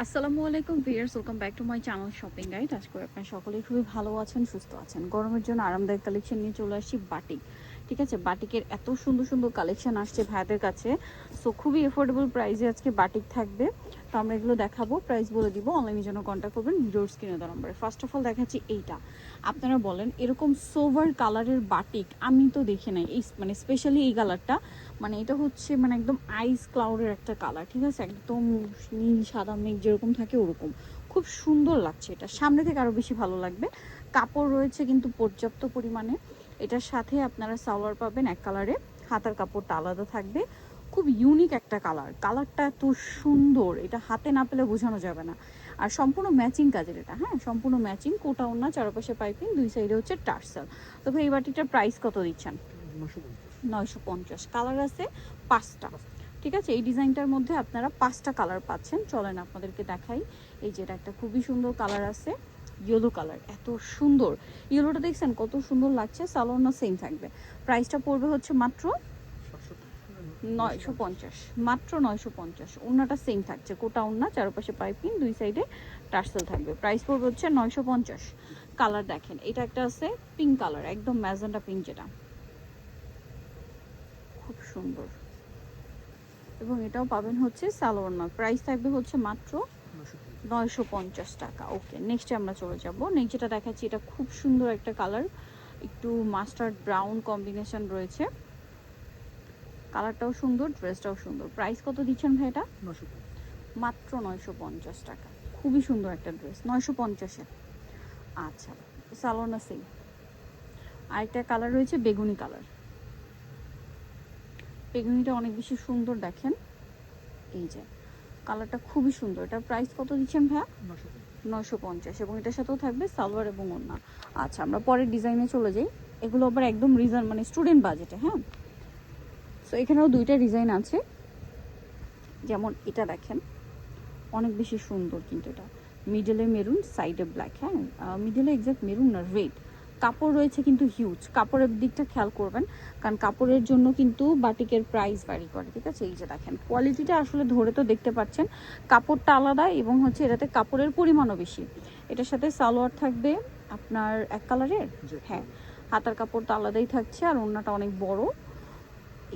আসসালামু আলাইকুম viewers, welcome back to my channel shopping guide. আজকে আপনারা সকলেই খুবই ভালো আছেন, সুস্থ আছেন। গরমের জন্য আরামদায়ক কালেকশন নিয়ে চলে আসছি বাটিক। ঠিক আছে, বাটিকের এত সুন্দর সুন্দর কালেকশন আসছে ভাইদের কাছে। সো খুবই এফোর্ডেবল প্রাইসে আজকে বাটিক থাকবে। তো আমরা এগুলো দেখাবো, প্রাইস বলে দিব। অনলাইনের জন্য কন্ট্যাক্ট করবেন ভিডিওর স্ক্রিনে দেওয়া নম্বরে। ফার্স্ট অফ অল দেখাচ্ছি এইটা। আপনারা বলেন এরকম সোভার কালারের বাটিক আমি তো দেখি নাই, এই মানে স্পেশালি এই কালারটা। মানে এটা হচ্ছে মানে একদম আইস ক্লাউডের একটা কালার। ঠিক আছে, একদম নীল সাদা মেঘ যেরকম থাকে ওরকম খুব সুন্দর লাগছে। এটা সামনে থেকে আরো বেশি ভালো লাগবে। কাপড় রয়েছে কিন্তু পর্যাপ্ত পরিমাণে। এটার সাথে আপনারা সালোয়ার পাবেন এক কালারে, হাতার কাপড়টা আলাদা থাকবে। খুব ইউনিক একটা কালার, কালারটা এত সুন্দর, এটা হাতে না পেলে বোঝানো যাবে না। আর সম্পূর্ণ ম্যাচিং কাজের এটা, হ্যাঁ সম্পূর্ণ ম্যাচিং। কোটা ওড়না, চারপাশে পাইপিং, দুই সাইডে হচ্ছে টার্সেল। তবে এই বাটিটার প্রাইস কত দিচ্ছেন? 950। কালার আছে 5টা। ঠিক আছে, এই ডিজাইনটার মধ্যে আপনারা 5টা কালার পাচ্ছেন। চলেন আপনাদেরকে দেখাই। এই যেটা একটা খুবই সুন্দর কালার আছে, ইয়েলো কালার, এত সুন্দর। ইয়েলোটা দেখছেন কত সুন্দর লাগছে। সালোয়ার সেম থাকবে। প্রাইসটা পড়বে হচ্ছে মাত্র 950, মাত্র 950। ওড়নাটা সেম থাকছে, কোটা ওড়না, চারপাশে পাইপিং, দুই সাইডে টার্সেল থাকবে। প্রাইস পড়বে হচ্ছে 950। কালার দেখেন, এটা একটা আছে পিঙ্ক কালার, একদম ম্যাজেন্টা পিঙ্ক, যেটা খুব সুন্দর। এবং এটাও পাবেন হচ্ছে সালোয়ার না। প্রাইস থাকবে হচ্ছে মাত্র 950 টাকা। ওকে, নেক্সটে আমরা চলে যাব। নেক্সট যেটা দেখাচ্ছি, এটা খুব সুন্দর একটা কালার, একটু মাস্টার্ড ব্রাউন কম্বিনেশন রয়েছে। কালারটাও সুন্দর, ড্রেসটাও সুন্দর। প্রাইস কত দিচ্ছেন ভাই এটা? মাত্র 950 টাকা। খুবই সুন্দর একটা ড্রেস, 950-এ। আচ্ছা, সালোয়ার না সেম। আরেকটা কালার রয়েছে বেগুনি কালার। বেগুনিটা অনেক বেশি সুন্দর, দেখেন এই যে কালারটা খুবই সুন্দর। এটার প্রাইস কত দিচ্ছেন ভাইয়া? 950। এবং এটার সাথেও থাকবে সালোয়ার এবং ওড়না। আচ্ছা, আমরা পরের ডিজাইনে চলে যাই। এগুলো আবার একদম রিজন মানে স্টুডেন্ট বাজেটে, হ্যাঁ। সো এখানেও দুইটা ডিজাইন আছে। যেমন এটা দেখেন, অনেক বেশি সুন্দর কিন্তু এটা। মিডলে মেরুন, সাইডে ব্ল্যাক, হ্যাঁ মিডলে এক্সাক্ট মেরুন না, রেড। কাপড় রয়েছে কিন্তু হিউজ। কাপড়ের দিকটা খেয়াল করবেন, কারণ কাপড়ের জন্য কিন্তু বাটিকের প্রাইস ভ্যারি করে। ঠিক আছে, এই যে দেখেন কোয়ালিটিটা আসলে ধরে তো দেখতে পাচ্ছেন, কাপড়টা আলাদা এবং হচ্ছে এটাতে কাপড়ের পরিমাণও বেশি। এটার সাথে সালোয়ার থাকবে আপনার এক কালারের, হ্যাঁ হাতার কাপড়টা আলাদাই থাকছে, আর ওড়নাটা অনেক বড়।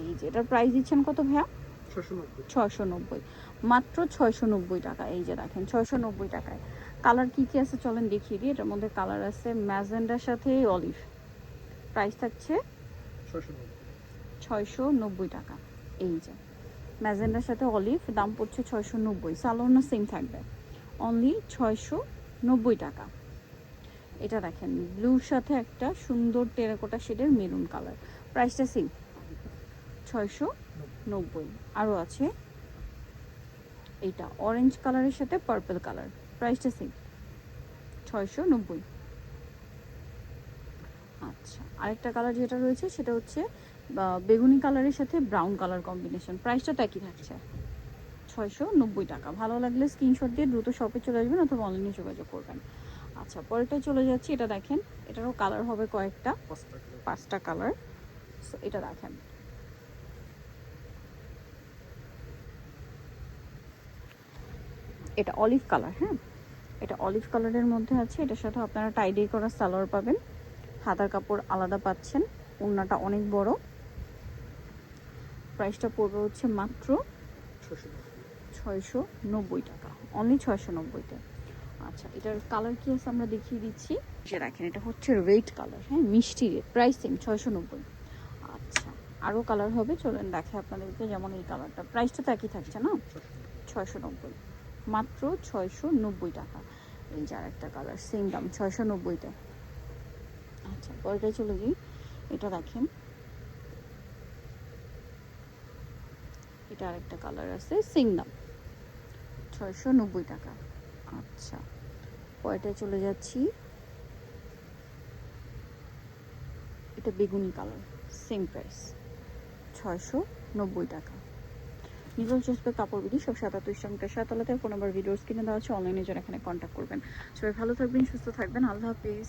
এই যে এটার প্রাইস দিচ্ছেন কত ভাইয়া? 690, মাত্র 690 টাকা। এই যে দেখেন 690 টাকায়। কালার কি কি আছে চলেন দেখিয়ে দিই। এটার মধ্যে কালার আছে ম্যাজেন্ডার সাথে অলিভ। প্রাইস থাকছে 690 টাকা। এই যে ম্যাজেন্ডার সাথে অলিভ, দাম পড়ছে 690। সালোয়ার সেম থাকবে, অনলি 690 টাকা। এটা দেখেন ব্লুর সাথে একটা সুন্দর টেরাকোটা শেডের মেরুন কালার। প্রাইসটা সেম 690। আরও আছে এইটা অরেঞ্জ কালারের সাথে পার্পল কালার। প্রাইসটা সেম 690। আচ্ছা, আরেকটা কালার যেটা রয়েছে সেটা হচ্ছে বেগুনি কালারের সাথে ব্রাউন কালার কম্বিনেশন। প্রাইসটা তো একই থাকছে, 690 টাকা। ভালো লাগলে স্ক্রিনশট দিয়ে দ্রুত শপে চলে আসবেন অথবা অনলাইনে যোগাযোগ করবেন। আচ্ছা, পরেরটায় চলে যাচ্ছি। এটা দেখেন, এটারও কালার হবে কয়েকটা, 5টা কালার। সো এটা দেখেন, এটা অলিভ কালার, হ্যাঁ এটা অলিভ কালারের মধ্যে আছে। এটার সাথে আপনারা টাইডি করা সালোয়ার পাবেন, হাতার কাপড় আলাদা পাচ্ছেন, ওড়নাটা অনেক বড়। প্রাইসটা পড়বে হচ্ছে মাত্র 690 টাকা, অনলি 690-তে। আচ্ছা, এটার কালার কি আছে আমরা দেখিয়ে দিচ্ছি। যে দেখেন এটা হচ্ছে রেড কালার, হ্যাঁ মিষ্টি রেড। Price same 690। আচ্ছা, আরও কালার হবে, চলেন দেখে আপনাদেরকে। যেমন এই কালারটা, প্রাইসটা তো একই থাকছে না, 690, মাত্র 690 টাকা। এই যে আরেকটা কালার, সেম দাম 690-তে। আচ্ছা, পরেরটায় চলে যাই। এটা দেখেন, এটা আরেকটা কালার আছে, সেম দাম 690 টাকা। আচ্ছা, পরেরটায় চলে যাচ্ছি। এটা বেগুনি কালার, সেম প্রাইস 690 টাকা। নিগল চসবে কাপড় বিধি সব 77 সাতলাতে ফোন নাম্বার ভিডিওস কিনে দেওয়া আছে। অনলাইনে যারা এখানে কন্ট্যাক্ট করবেন। সবাই ভালো থাকবেন, সুস্থ থাকবেন। আল্লাহ হাফিজ।